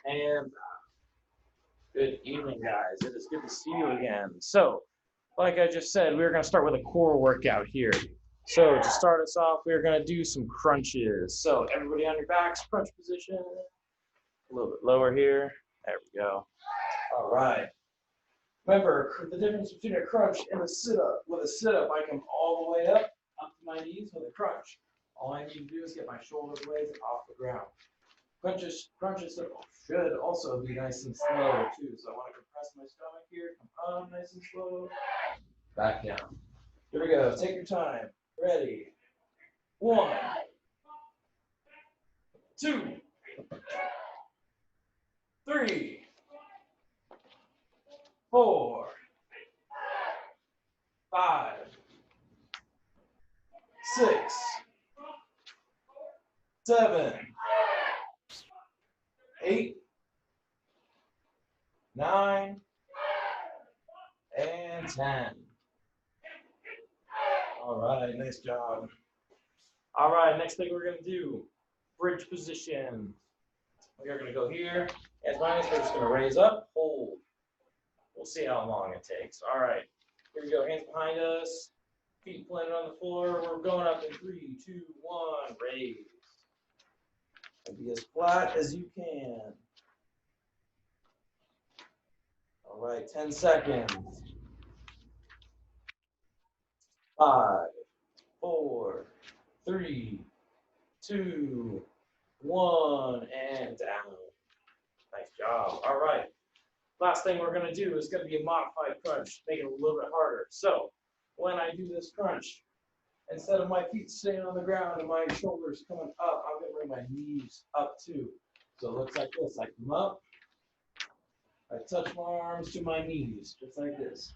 And good evening, guys. It is good to see you again. So, like I just said, we're going to start with a core workout here. So, to start us off, we're going to do some crunches. So, everybody on your backs, crunch position. A little bit lower here. There we go. All right. Remember, the difference between a crunch and a sit-up. With a sit-up, I come all the way up to my knees. With a crunch, all I need to do is get my shoulder blades off the ground. Crunches should also be nice and slow too. So I want to compress my stomach here, come up nice and slow, back down. Here we go. Take your time. Ready. 1, 2, 3, 4, 5, 6, 7, 8, 9, and 10. All right, nice job. All right, next thing we're going to do, bridge position. We are going to go here. As minus, we're just going to raise up, hold. We'll see how long it takes. All right, here we go. Hands behind us, feet planted on the floor. We're going up in 3, 2, 1, raise. And be as flat as you can. All right, 10 seconds. 5, 4, 3, 2, 1, and down. Nice job. All right. Last thing we're going to do is going to be a modified crunch, make it a little bit harder. So when I do this crunch, instead of my feet staying on the ground and my shoulders coming up, I'm going to bring my knees up too. So it looks like this. I come up, I touch my arms to my knees, just like this.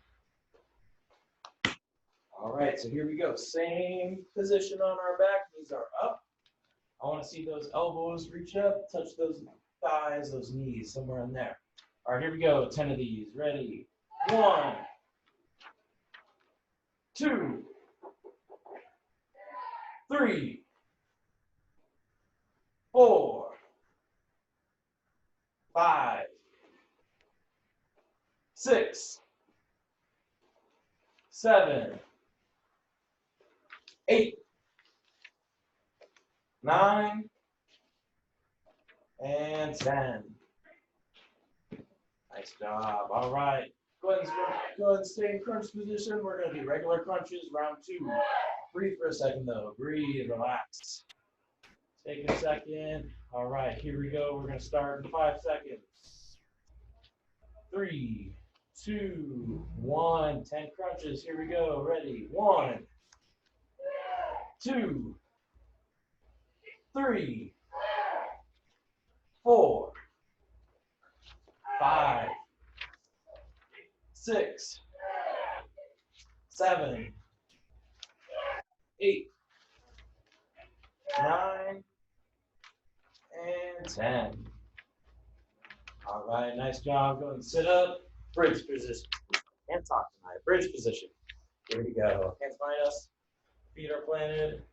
All right, so here we go. Same position on our back, knees are up. I want to see those elbows reach up, touch those thighs, those knees, somewhere in there. All right, here we go. 10 of these. Ready? 1, 2, 3, 4, 5, 6, 7, 8, 9, and 10. Nice job. All right. Go ahead and stay in crunch position. We're going to do regular crunches, round 2. Breathe for a second, though. Breathe, relax. Take a second. All right, here we go. We're going to start in 5 seconds. 3, 2, 1. 10 crunches. Here we go. Ready? 1, 2, 3, 4, 5, 6, 7, 8, 9, and 10. All right, nice job. Go ahead and sit up. Bridge position. Can't talk tonight. Bridge position. Here we go. Hands behind us. Feet are planted.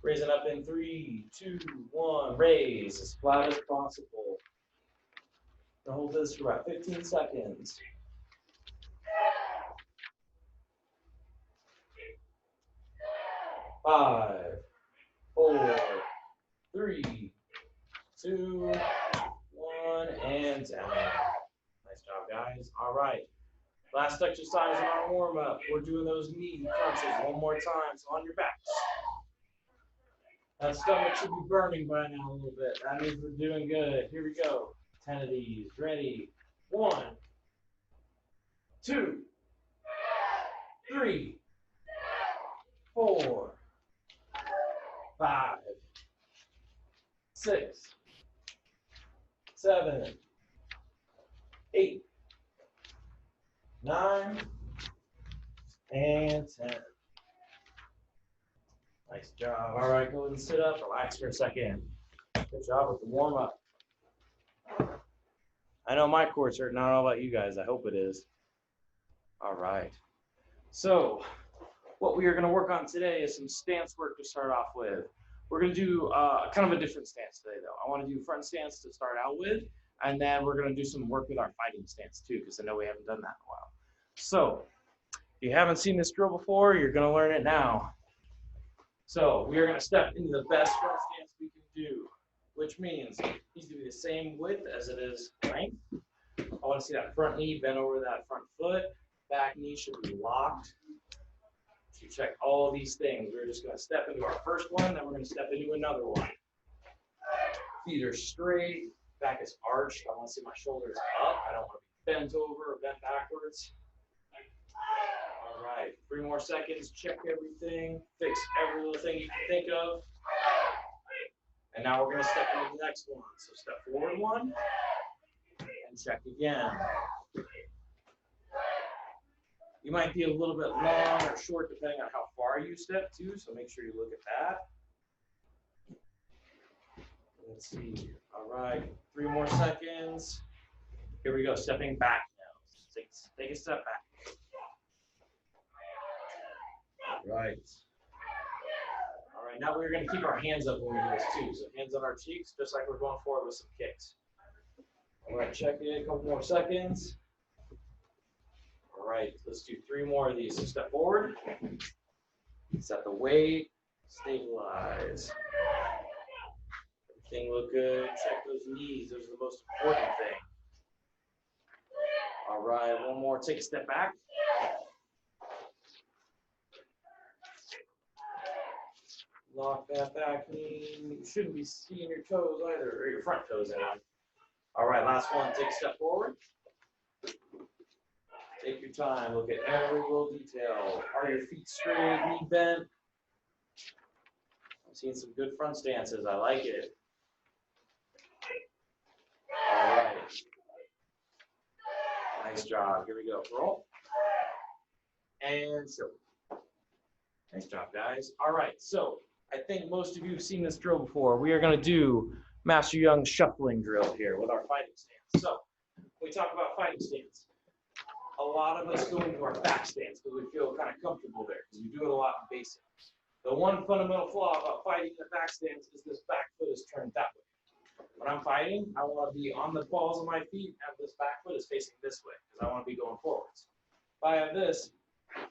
Raising up in 3, 2, 1. Raise as flat as possible. Hold this for about 15 seconds. 5, 4, 3, 2, 1, and down. Nice job, guys. All right. Last exercise in our warm-up. We're doing those knee crunches one more time. So on your backs. That stomach should be burning by now a little bit. That means we're doing good. Here we go. 10 of these. Ready? 1, 2, 3, 4, 5, 6, 7, 8, 9, and 10. Nice job. All right, go ahead and sit up. Relax for a second. Good job with the warm-up. I know my core's hurting. I don't know about you guys. I hope it is. All right. So what we are going to work on today is some stance work to start off with. We're going to do kind of a different stance today, though. I want to do front stance to start out with, And then we're going to do some work with our fighting stance too, because I know we haven't done that in a while. So if you haven't seen this drill before, you're going to learn it now. So we are going to step into the best front stance we can do, which means it needs to be the same width as it is length. I want to see that front knee bent over that front foot. Back knee should be locked. So check all these things. We're just going to step into our first one, then we're going to step into another one. Feet are straight, back is arched. I want to see my shoulders up. I don't want to be bent over or bent backwards. All right, 3 more seconds. Check everything. Fix every little thing you can think of. And now we're going to step into the next one. So step forward 1 and check again. You might be a little bit long or short depending on how far you step to, so make sure you look at that. Let's see. All right, 3 more seconds. Here we go, stepping back now. Take a step back. All right. All right, now we're going to keep our hands up when we do this too. So hands on our cheeks, just like we're going forward with some kicks. All right, check it, a couple more seconds. All right, let's do 3 more of these. So step forward, set the weight, stabilize. Everything look good. Check those knees. Those are the most important thing. All right, 1 more. Take a step back. Lock that back knee. You shouldn't be seeing your toes either, or your front toes anyway. All right, last one. Take a step forward. Take your time. Look at every little detail. Are your feet straight, knee bent? I'm seeing some good front stances. I like it. All right. Nice job. Here we go. Roll. And so. Nice job, guys. All right. So I think most of you have seen this drill before. We are going to do Master Young's shuffling drill here with our fighting stance. So when we talk about fighting stance, a lot of us go into our back stance because we feel kind of comfortable there because we do it a lot in basic. The one fundamental flaw about fighting in the back stance is this back foot is turned that way. When I'm fighting, I want to be on the balls of my feet and this back foot is facing this way because I want to be going forwards. If I have this,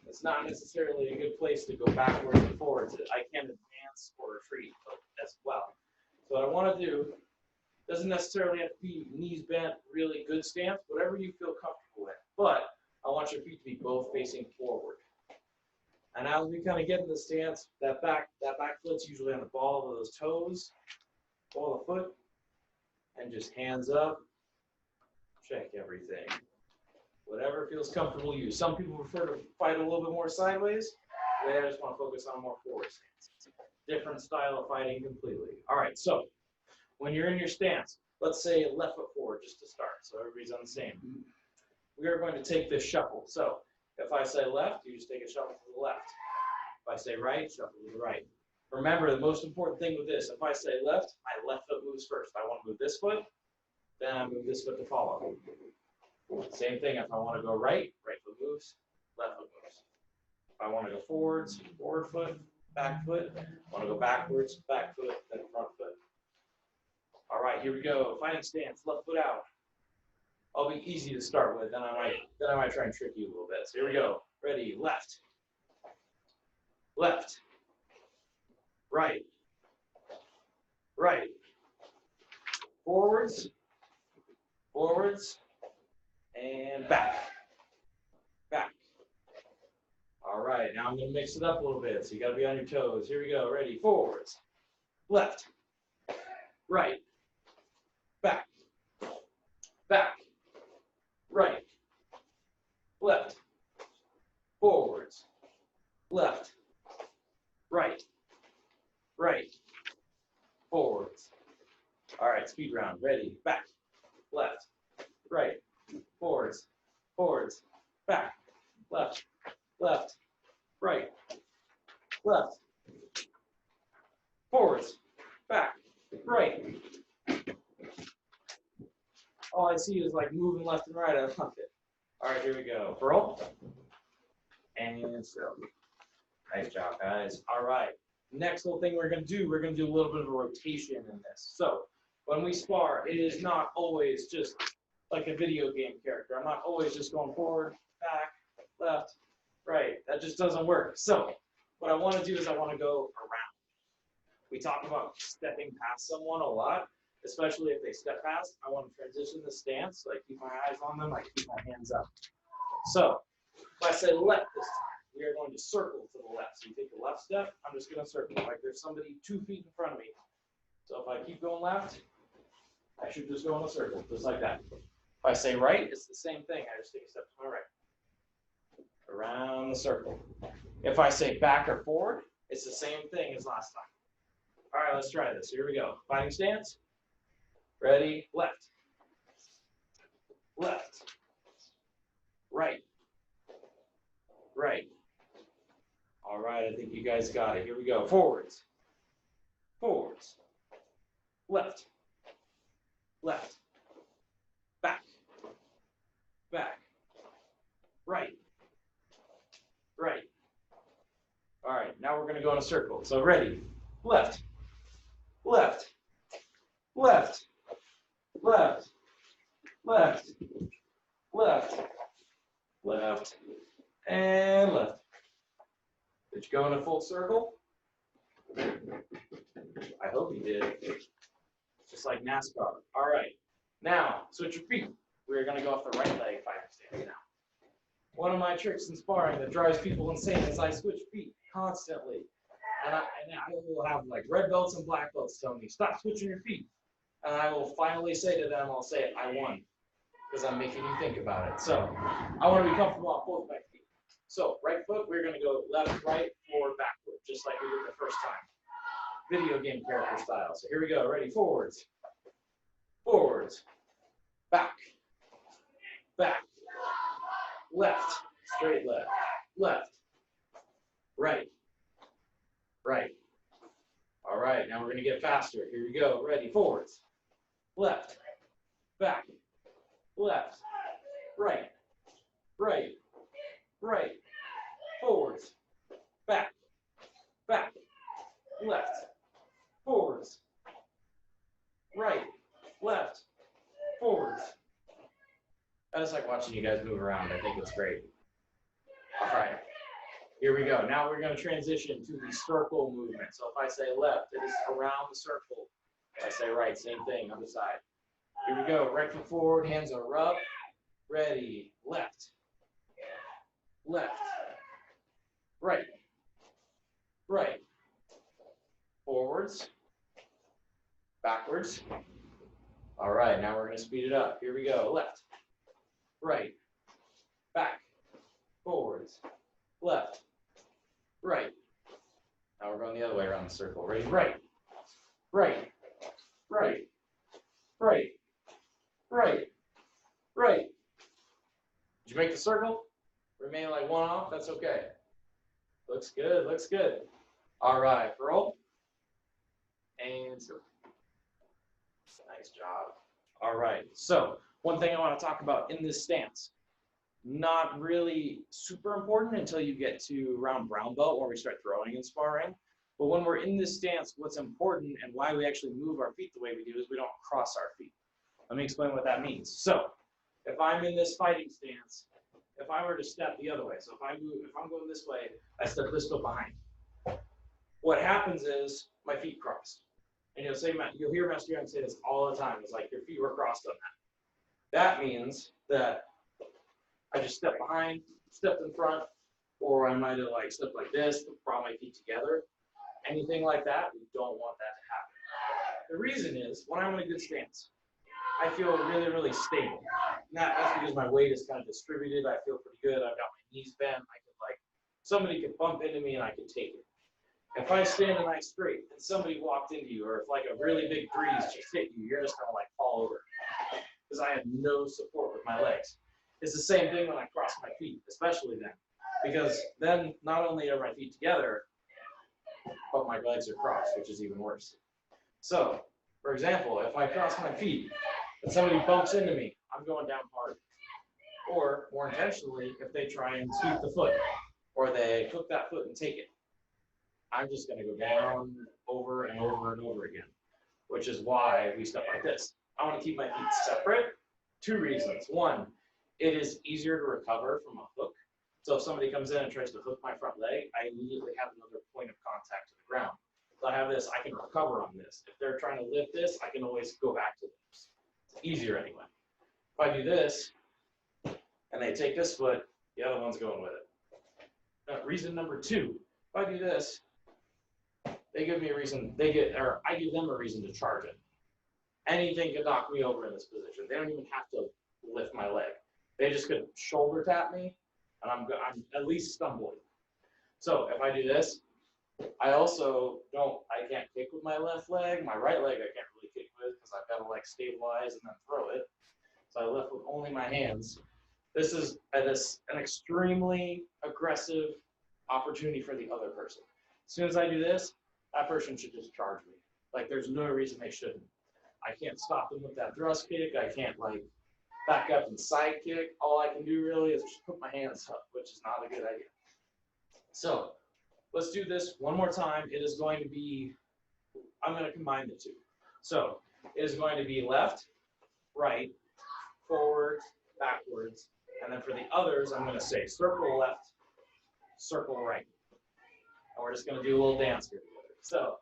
it's not necessarily a good place to go backwards and forwards. I can advance or retreat as well. So what I want to do doesn't necessarily have to be knees bent, really good stance, whatever you feel comfortable with. But I want your feet to be both facing forward. And as we kind of get in the stance, that back foot's usually on the ball of those toes, ball of the foot, and just hands up. Check everything. Whatever feels comfortable to you. Some people prefer to fight a little bit more sideways. They just want to focus on a more forward stance. Different style of fighting completely. All right, so when you're in your stance, let's say left foot forward just to start, so everybody's on the same. We are going to take this shuffle. So if I say left, you just take a shuffle to the left. If I say right, shuffle to the right. Remember, the most important thing with this, if I say left, my left foot moves first. I want to move this foot, then I move this foot to follow. Same thing, if I want to go right, right foot moves, left foot moves. If I want to go forwards, forward foot, back foot. If I want to go backwards, back foot, then front foot. All right, here we go. Fighting stance, left foot out. I'll be easy to start with, then I might try and trick you a little bit. So here we go. Ready, left. Left. Right. Right. Forwards. Forwards. And back. Back. All right, now I'm going to mix it up a little bit, so you got to be on your toes. Here we go. Ready, forwards. Left. Right. Back. Back. Right. Left. Forwards. Left. Right. Right. Forwards. All right, speed round. Ready. Back. Left. Right. Forwards. Forwards. Back. Left. Left. Right. Left. Forwards. Back. Right. All I see is like moving left and right. I love it. All right, here we go. Roll. And so. Nice job, guys. All right. Next little thing we're going to do a little bit of a rotation in this. So when we spar, it is not always just like a video game character. I'm not always just going forward, back, left, right. That just doesn't work. So what I want to do is I want to go around. We talk about stepping past someone a lot, especially if they step past. I want to transition the stance, so I keep my eyes on them, I keep my hands up. So if I say left this time, we are going to circle to the left. So you take the left step, I'm just going to circle, like there's somebody 2 feet in front of me. So if I keep going left, I should just go in a circle, just like that. If I say right, it's the same thing. I just take a step to my right. Around the circle. If I say back or forward, it's the same thing as last time. All right, let's try this. Here we go. Fighting stance. Ready, left. Left. Right. Right. All right, I think you guys got it. Here we go. Forwards. Forwards. Left. Left. Back. Back. Right. Right. All right, now we're going to go in a circle. So ready. Left. Left. Left. Left. Left. Left. Left. And left. Did you go in a full circle? I hope you did. Just like NASCAR. All right. Now, switch your feet. We're going to go off the right leg fighting stance now. One of my tricks in sparring that drives people insane is I switch feet constantly. And I will have like red belts and black belts tell me, stop switching your feet. And I will finally say to them, I'll say, I won. Because I'm making you think about it. So I want to be comfortable on both my feet. So right foot, we're going to go left, right, forward, backward, just like we did the first time. Video game character style. So here we go. Ready? Forwards. Forwards. Back. Back. Left. Straight left. Left. Right. Right. All right. Now we're going to get faster. Here we go. Ready? Forwards. Left. Back. Left. Right. Right. Right. Forwards. Back. Back. Left. Forwards. Right. Left. Forwards. I just like watching you guys move around. I think it's great. All right. Here we go. Now we're going to transition to the circle movement. So if I say left, it is around the circle. If I say right, same thing on the side. Here we go. Right foot forward, hands are up. Ready. Left. Left. Right. Right. Forwards. Backwards. All right, now we're going to speed it up. Here we go. Left. Right. Back. Forwards. Left. Right. Now we're going the other way around the circle. Ready? Right. Right. Right. Right. Right. Right. Did you make the circle? Remain like one off? That's okay. Looks good. Looks good. All right. Roll. And circle. Nice job. All right. So one thing I want to talk about in this stance, not really super important until you get to around brown belt where we start throwing and sparring. But when we're in this stance, what's important and why we actually move our feet the way we do is we don't cross our feet. Let me explain what that means. So if I'm in this fighting stance, if I were to step the other way, so if I'm going this way, I step this foot behind. What happens is my feet cross. And you'll hear Master Young say this all the time. It's like your feet were crossed on that. That means that I just stepped behind, stepped in front, or I might have like stepped like this, brought my feet together. Anything like that, we don't want that to happen. The reason is when I'm in a good stance, I feel really, really stable. That's because my weight is kind of distributed. I feel pretty good. I've got my knees bent. Somebody could bump into me and I could take it. If I stand a nice straight and somebody walked into you, or if like a really big breeze just hit you, you're just gonna like fall over because I have no support with my legs. It's the same thing when I cross my feet, especially then, because then not only are my feet together, but my legs are crossed, which is even worse. So, for example, if I cross my feet and somebody bumps into me, I'm going down hard. Or, more intentionally, if they try and sweep the foot, or they hook that foot and take it, I'm just going to go down over and over and over again. which is why we step like this. I want to keep my feet separate. 2 reasons. 1, it is easier to recover from a hook. So if somebody comes in and tries to hook my front leg, I immediately have another point of contact to the ground. So I have this, I can recover on this. If they're trying to lift this, I can always go back to this. It's easier anyway. If I do this, and they take this foot, the other one's going with it. Reason number 2, if I do this, they give me a reason, I give them a reason to charge it. Anything could knock me over in this position. They don't even have to lift my leg. They just could shoulder tap me, and I'm at least stumbling. So if I do this, I can't kick with my left leg. My right leg I can't really kick with because I've got to like stabilize and then throw it. So I lift with only my hands. This is an extremely aggressive opportunity for the other person. As soon as I do this, that person should just charge me. Like there's no reason they shouldn't. I can't stop them with that thrust kick. I can't like back up and side kick. All I can do really is just put my hands up, which is not a good idea. So let's do this one more time. It is going to be, I'm going to combine the 2. So it is going to be left, right, forward, backwards. And then for the others, I'm going to say circle left, circle right. And we're just going to do a little dance here together. So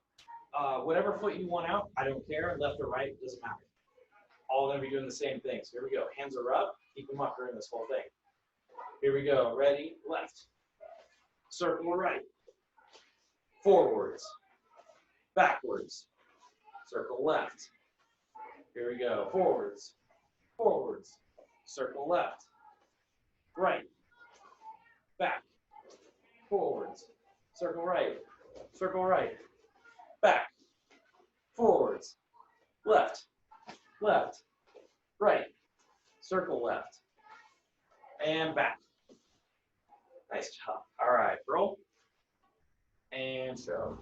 whatever foot you want out, I don't care, left or right, doesn't matter. All going to be doing the same thing. So here we go. Hands are up. Keep them up during this whole thing. Here we go. Ready? Left. Circle right. Forwards. Backwards. Circle left. Here we go. Forwards. Forwards. Circle left. Right. Back. Forwards. Circle right. Circle right. Back. Forwards. Left. Left. Right. Circle left. And back. Nice job. All right, roll. And show.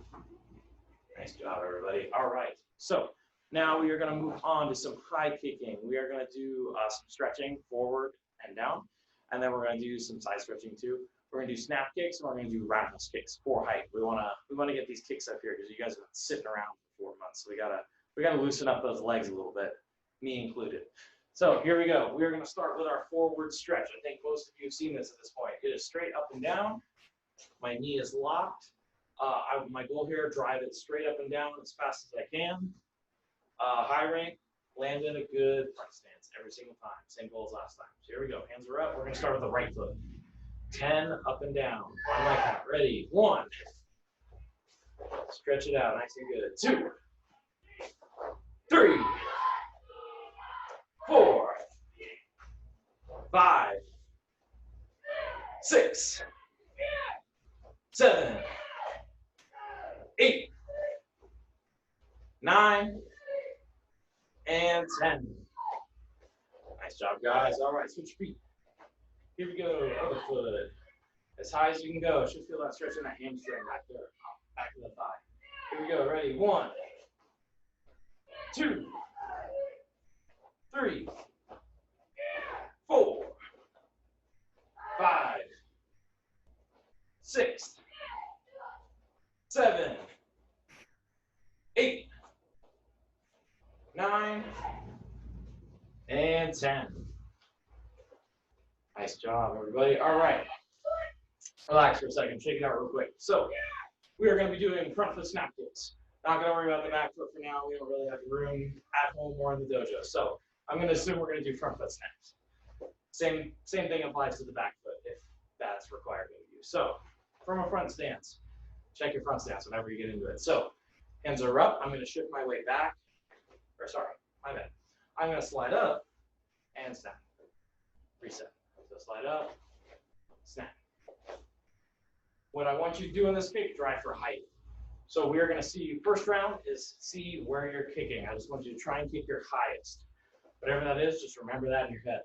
Nice job, everybody. All right. So now we are going to move on to some high kicking. We are going to do some stretching forward and down. And then we're going to do some side stretching too. We're going to do snap kicks and we're going to do roundhouse kicks for height. We want to get these kicks up here because you guys have been sitting around for 4 months. So we gotta loosen up those legs a little bit, me included. So here we go. We're going to start with our forward stretch. I think most of you have seen this at this point. It is straight up and down. My knee is locked. My goal here, drive it straight up and down as fast as I can. High rank, land in a good front stance every single time. Same goal as last time. So here we go. Hands are up. We're going to start with the right foot. 10 up and down. On my count. Ready? 1. Stretch it out nice and good. 2. 3. 4. 5. 6. 7. 8. 9. And 10. Nice job, guys. All right, switch feet. Here we go. Other foot. As high as you can go. Should feel that stretch in that hamstring right there. Back of the thigh. Here we go. Ready? 1. 2. 3. 4. 5. 6. 7. 8. 9. And 10. Nice job, everybody. All right. Relax for a second. Shake it out real quick. So we are going to be doing front foot snap kicks. Not going to worry about the back foot for now. We don't really have room at home or in the dojo. So I'm going to assume we're going to do front foot snaps. Same thing applies to the back foot if that's required of you. So from a front stance, check your front stance whenever you get into it. So hands are up. I'm going to shift my way back. Or sorry, my bad. I'm going to slide up and snap. Reset. So slide up, snap. What I want you to do in this kick, drive for height. So we are going to see, first round is see where you're kicking. I just want you to try and kick your highest. Whatever that is, just remember that in your head.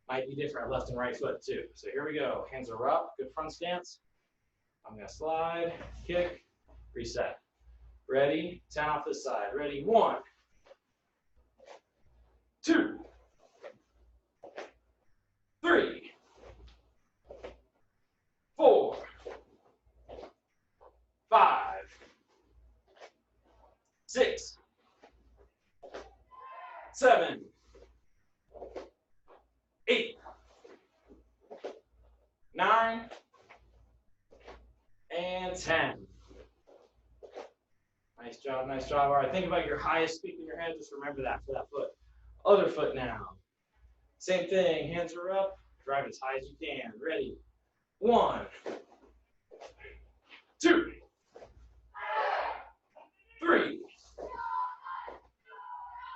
Might be different left and right foot too. So here we go. Hands are up, good front stance. I'm going to slide, kick, reset. Ready? 10 off this side. Ready? 1. 2. 3. 4. 5. 6. 9, and 10. Nice job, nice job. All right, think about your highest peak in your head. Just remember that for that foot. Other foot now. Same thing, hands are up. Drive as high as you can. Ready? 1, 2, 3,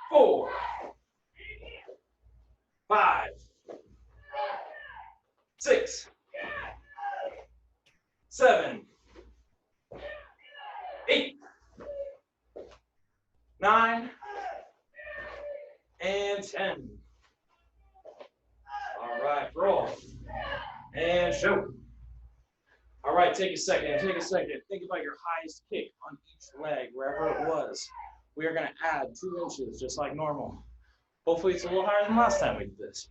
4, 5, 6, 7, 8, 9, and 10. All right, roll. And show. All right, take a second, take a second. Think about your highest kick on each leg, wherever it was. We are gonna add 2 inches, just like normal. Hopefully it's a little higher than last time we did this.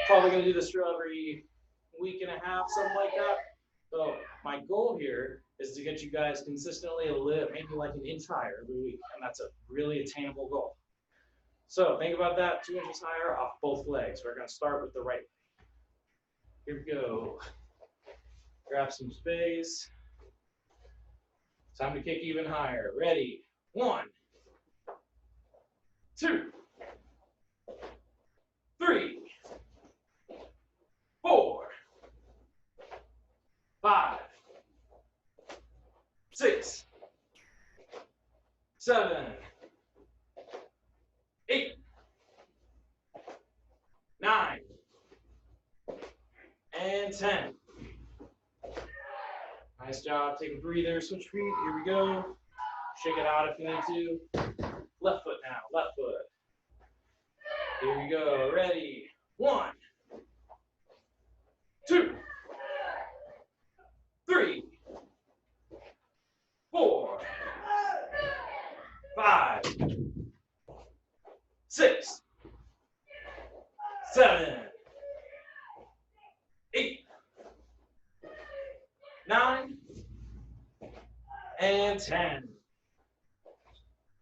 Probably gonna do this drill every week and a half, something like that. So my goal here is to get you guys consistently a little, maybe like an inch higher every week, and that's a really attainable goal. So think about that, 2 inches higher off both legs. We're gonna start with the right leg. Here we go. Grab some space. Time to kick even higher. Ready? 1, 2, 3, 4, 5, 6, 7, 8, 9, and 10. Nice job. Take a breather. Switch feet. Here we go. Shake it out if you need to. Left foot now. Left foot. Here we go. Ready? 1, 2, 3, 4, 5, 6, 7, 8, 9, and 10.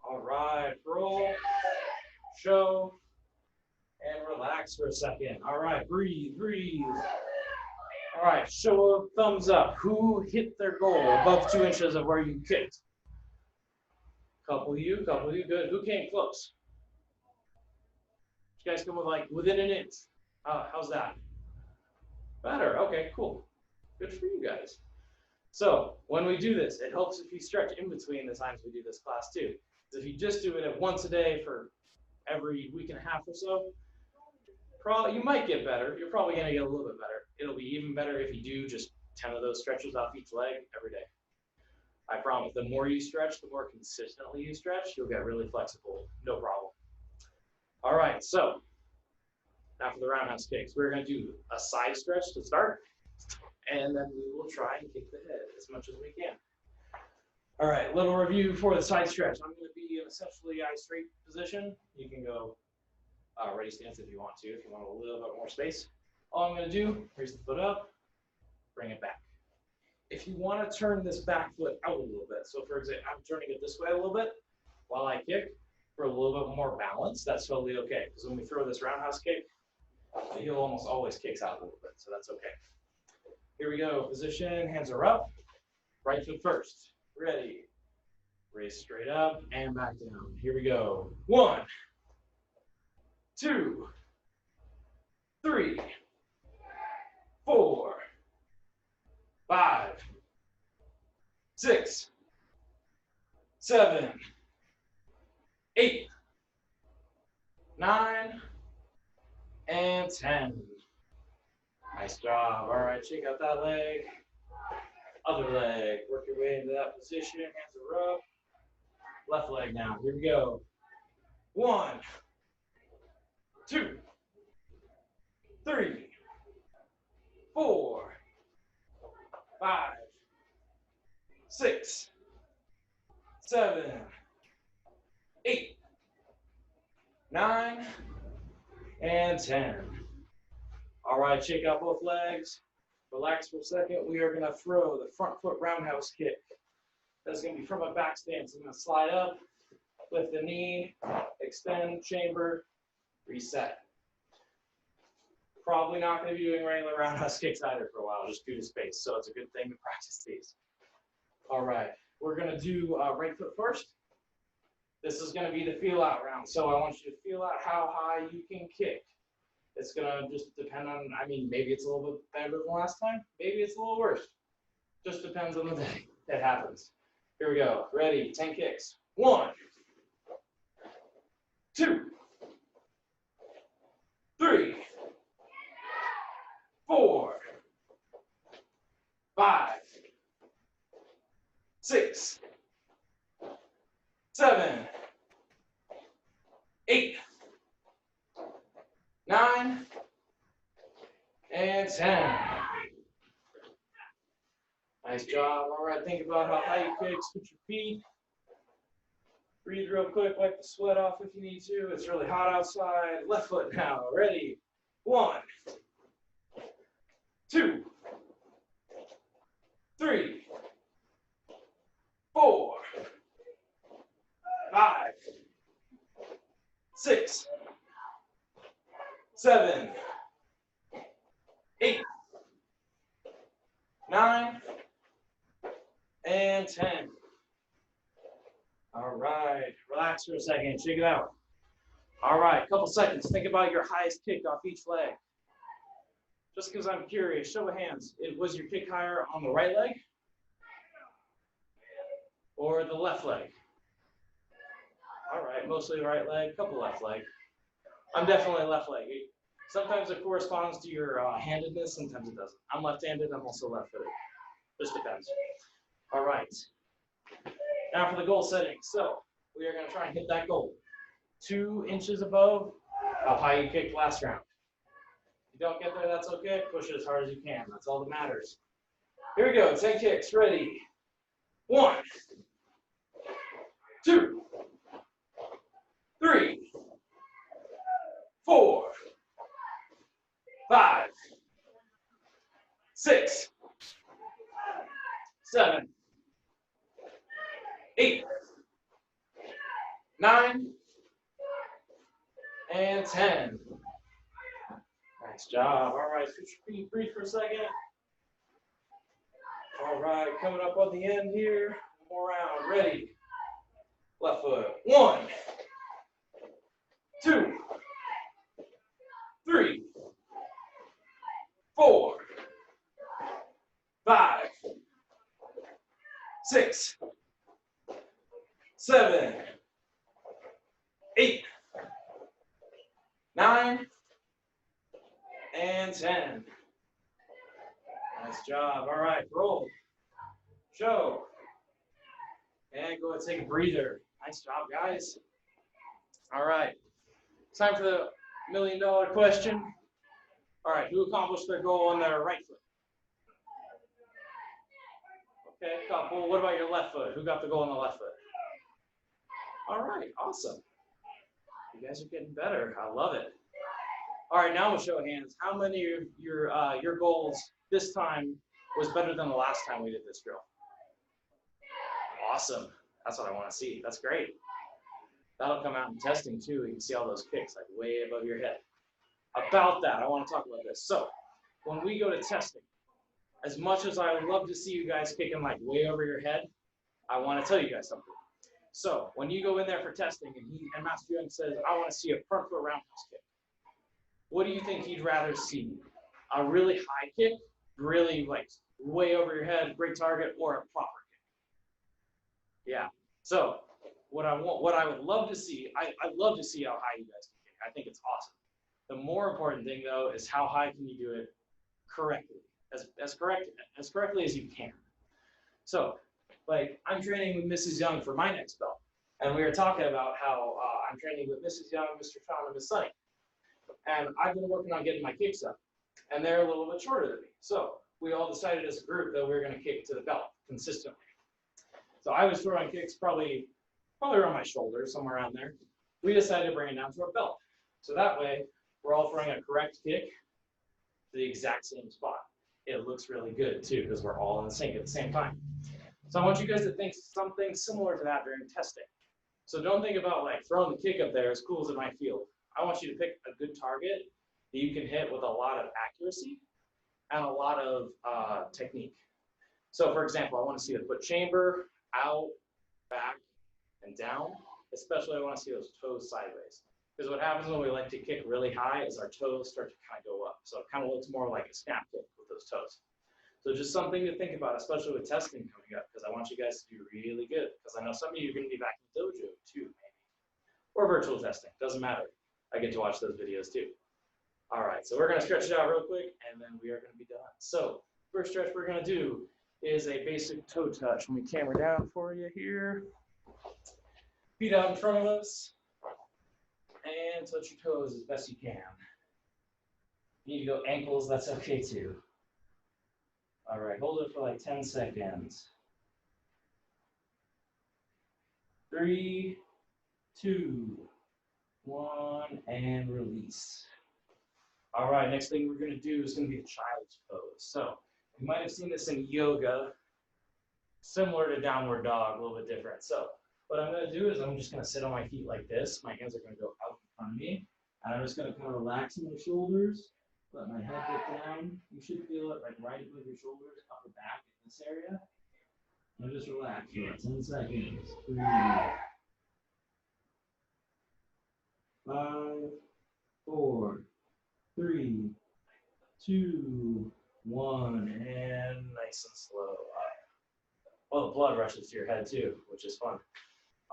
All right, roll, show, and relax for a second. All right, breathe, breathe. All right, show a thumbs up. Who hit their goal above 2 inches of where you kicked? Couple of you, good. Who came close? You guys come with like within an inch. How's that? Better, okay, cool. Good for you guys. So when we do this, it helps if you stretch in between the times we do this class too. If you just do it once a day for every week and a half or so, you might get better. You're probably gonna get a little bit better. It'll be even better if you do just 10 of those stretches off each leg every day. I promise, the more you stretch, the more consistently you stretch, you'll get really flexible, no problem. All right, so now for the roundhouse kicks. We're gonna do a side stretch to start, and then we will try and kick the head as much as we can. All right, little review for the side stretch. I'm gonna be in essentially eye straight position. You can go ready stance if you want a little bit more space. All I'm gonna do, raise the foot up, bring it back. If you wanna turn this back foot out a little bit, so for example, I'm turning it this way a little bit while I kick for a little bit more balance, that's totally okay. Because when we throw this roundhouse kick, the heel almost always kicks out a little bit, so that's okay. Here we go, position, hands are up, right foot first. Ready, raise straight up and back down. Here we go. 1, 2, 3, 4, 5, 6, 7, 8, 9, and 10. Nice job. All right, check out that leg. Other leg. Work your way into that position. Hands are up. Left leg now. Here we go. 1, 2, 3, 4, 5, 6, 7, 8, 9, and 10. All right, shake out both legs. Relax for a second. We are gonna throw the front foot roundhouse kick. That's gonna be from a back stance. I'm gonna slide up, lift the knee, extend, chamber, reset. Probably not going to be doing regular roundhouse kicks either for a while, just due to space. So it's a good thing to practice these. All right, we're going to do right foot first. This is going to be the feel out round. So I want you to feel out how high you can kick. It's going to just depend on, I mean, maybe it's a little bit better than last time. Maybe it's a little worse. Just depends on the day. It happens. Here we go. Ready, 10 kicks. 1, 2, 3, 4, 5, 6, 7, 8, 9, and 10. Nice job. All right, think about how high you kick. Scoot your feet. Breathe real quick, wipe the sweat off if you need to. It's really hot outside. Left foot now. Ready? 1, 2, 3, 4, 5, 6, 7, 8, 9, and 10. All right, relax for a second, shake it out. All right, couple seconds. Think about your highest kick off each leg. Just because I'm curious, show of hands. Was your kick higher on the right leg or the left leg? All right, mostly the right leg, couple left leg. I'm definitely left leg. Sometimes it corresponds to your handedness, sometimes it doesn't. I'm left-handed, I'm also left-footed. Just depends. All right. Now for the goal setting. So we are going to try and hit that goal. 2 inches above how high you kicked last round. If you don't get there, that's okay. Push it as hard as you can. That's all that matters. Here we go. 10 kicks. Ready. 1, 2, 3, 4, 5, 6, 7, 8, 9, and 10. Nice job. All right, switch your feet, breathe for a second. All right, coming up on the end here. One more round. Ready. Left foot. 1, 2, 3, 4, 5, 6, 7, 8, 9, and 10. Nice job. All right, roll, show, and go ahead and take a breather. Nice job, guys. All right, time for the $1 million question. All right, who accomplished their goal on their right foot? Okay, couple. What about your left foot? Who got the goal on the left foot? All right, awesome. You guys are getting better. I love it. All right, now we'll show of hands. How many of your goals this time was better than the last time we did this drill? Awesome. That's what I want to see. That's great. That'll come out in testing too. You can see all those kicks like way above your head. About that, I want to talk about this. So when we go to testing, as much as I would love to see you guys kicking like way over your head, I want to tell you guys something. So when you go in there for testing and Master Young says, I want to see a front foot roundhouse kick, what do you think he'd rather see? A really high kick, really like way over your head, great target, or a proper kick? Yeah. So what I would love to see, I'd love to see how high you guys can kick. I think it's awesome. The more important thing though is how high can you do it correctly, as correctly as you can. So like I'm training with Mrs. Young for my next belt, and we were talking about how I'm training with Mrs. Young, Mr. Sean, and Miss Sunny. And I've been working on getting my kicks up, and they're a little bit shorter than me. So we all decided as a group that we were going to kick to the belt consistently. So I was throwing kicks probably around my shoulder, somewhere around there. We decided to bring it down to our belt. So that way, we're all throwing a correct kick to the exact same spot. It looks really good too, because we're all in sync at the same time. So I want you guys to think something similar to that during testing. So don't think about like throwing the kick up there, as cool as it might feel. I want you to pick a good target that you can hit with a lot of accuracy and a lot of technique. So for example, I want to see the foot chamber, out, back, and down. Especially I want to see those toes sideways. Because what happens when we like to kick really high is our toes start to kind of go up. So it kind of looks more like a snap kick with those toes. So just something to think about, especially with testing coming up, because I want you guys to do really good. Because I know some of you are going to be back in the dojo too, maybe. Or virtual testing, doesn't matter. I get to watch those videos too. All right, so we're going to stretch it out real quick, and then we are going to be done. So first stretch we're going to do is a basic toe touch. Let me camera down for you here. Feet out in front of us, and touch your toes as best you can. If you need to go ankles, that's okay too. All right, hold it for like 10 seconds. 3, 2, 1, and release. All right, next thing we're going to do is going to be a child's pose. So you might have seen this in yoga, similar to downward dog, a little bit different. So what I'm going to do is I'm just going to sit on my feet like this. My hands are going to go out in front of me. And I'm just going to kind of relax my shoulders, let my head get down. You should feel it like right above your shoulders, upper back in this area. And just relax for 10 seconds. 3, 5, 4, 3, 2, 1, and nice and slow. Well, the blood rushes to your head too, which is fun.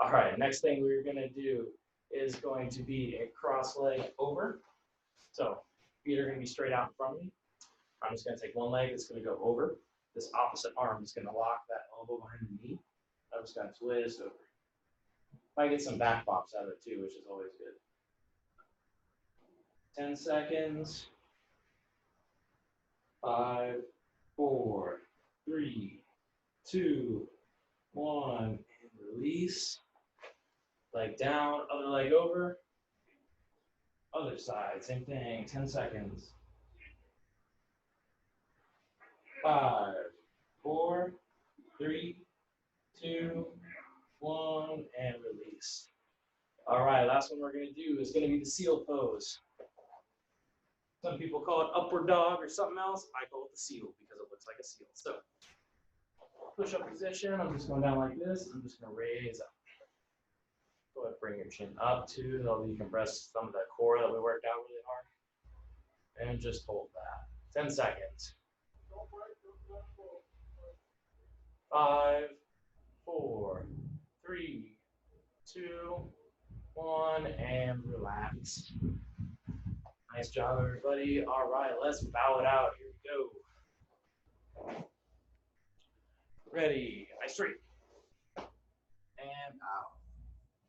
All right, next thing we're going to do is going to be a cross leg over. So feet are going to be straight out in front of me. I'm just going to take one leg, it's going to go over. This opposite arm is going to lock that elbow behind the knee. I'm just going to twist over. I get some back pops out of it too, which is always good. 10 seconds. 5, 4, 3, 2, 1, and release. Leg down, other leg over. Other side, same thing, 10 seconds. 5, 4, 3, 2, 1, and release. All right, last one we're going to do is going to be the seal pose. Some people call it upward dog or something else. I call it the seal because it looks like a seal. So, push-up position. I'm just going down like this. I'm just going to raise up. Go ahead, bring your chin up too. That'll decompress some of that core that we worked out really hard. And just hold that. 10 seconds. 5, 4, 3, 2, 1, and relax. Nice job, everybody. All right, let's bow it out. Here we go. Ready, I straight. And out.